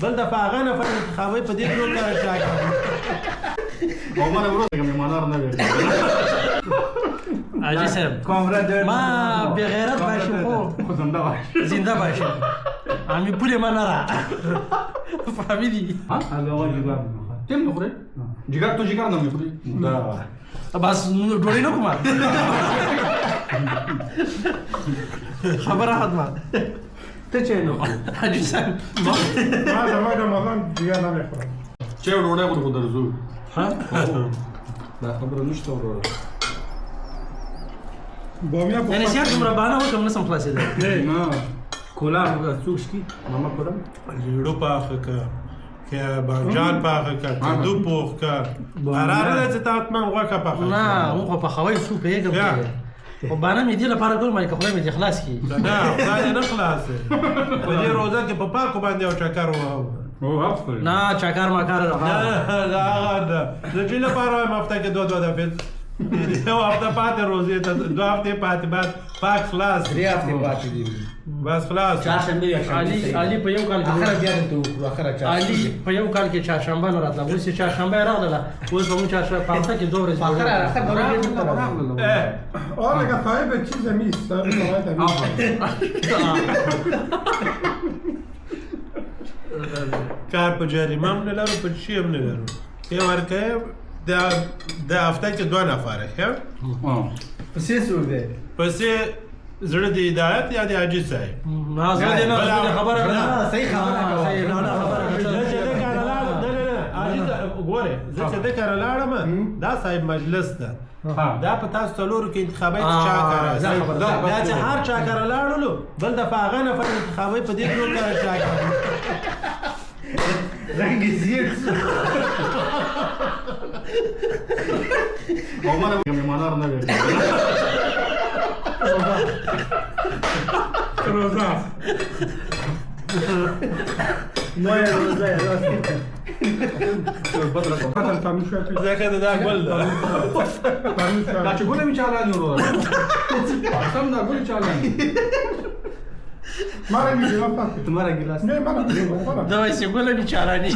بل دفعه هغه نفر انتخابي په دې ډول کار شاکر او ما ورو څنګه میمانار نه وي حاجی صاحب ما بغیرت باشم خو زنده باشم همین پول من نره فهمیدی؟ تیم نخوری؟ جگر تو جگر نمیخوری؟ بس ډوډۍ نه کومه خبره ختمه ته چې نه حاجی صاحب ما زما رمضان جگر نمیخورم چه ډوډۍ خو درځو ها دا خبره نشته ورو بامیه یعنی سیاق دومره بانه وکړم نسم خلاصېدی نه کولا څوک شي ماما کولم لیړو پاخه که بانجان پاخه که کدو پوخ که قراره ده چې تا حتما غوښه پاخه نه مو خو پخوی سو پیږم خو بانه مې دې لپاره ګل مې که خدای مې دې خلاص کړي نه خدای نه خلاصې په دې روزه کې په پاکو باندې یو چکر ووهو او افضل نه چاکار ماکار هغه ده د چې لپاره وایم هفته کې دوه دفعې یو هفته پاتې روزې ته دوه هفتې پاتې بعد پاک خلاص 3 هفته پاتې دي بس خلاص چهارشنبه یا شنبه علي په یو کال کې اخر بیا ته وکړو اخر علي په یو کال کې چهارشنبه نه راتله اوس یې چهارشنبه راغله اوس به مو چهارشنبه په هفته کې 2 ورځې آره که صاحب چیز میست صاحب کار په جریمه هم نه لرو په چی هم نه لرو یې ورکوې د هفته کې 2 نفره ښه پسې څوک دی پسې زړه د هدایت یا د حاجي صاحب نه زه دې نه خبره نه صحیح خبره صحیح نه خبره ګوره زه چې د کار لاړم دا صاحب مجلس ده دا په تاسو څلورو کې انتخابي چا کار دا چې هر چا کار لاړلو بل دفعه هغه نفر انتخابي په دې ډول کار چا رنگ زیړ او ما میمانار نه وي روزه نه روزه بدل تامین شو ځکه دا ګل ده دا چې ګولې می چالاني ورو سم دا ګولې چالاني ماره می ګلاس تمہارا ګلاس نه ماره دا وایي چې ګوله بیچاره دي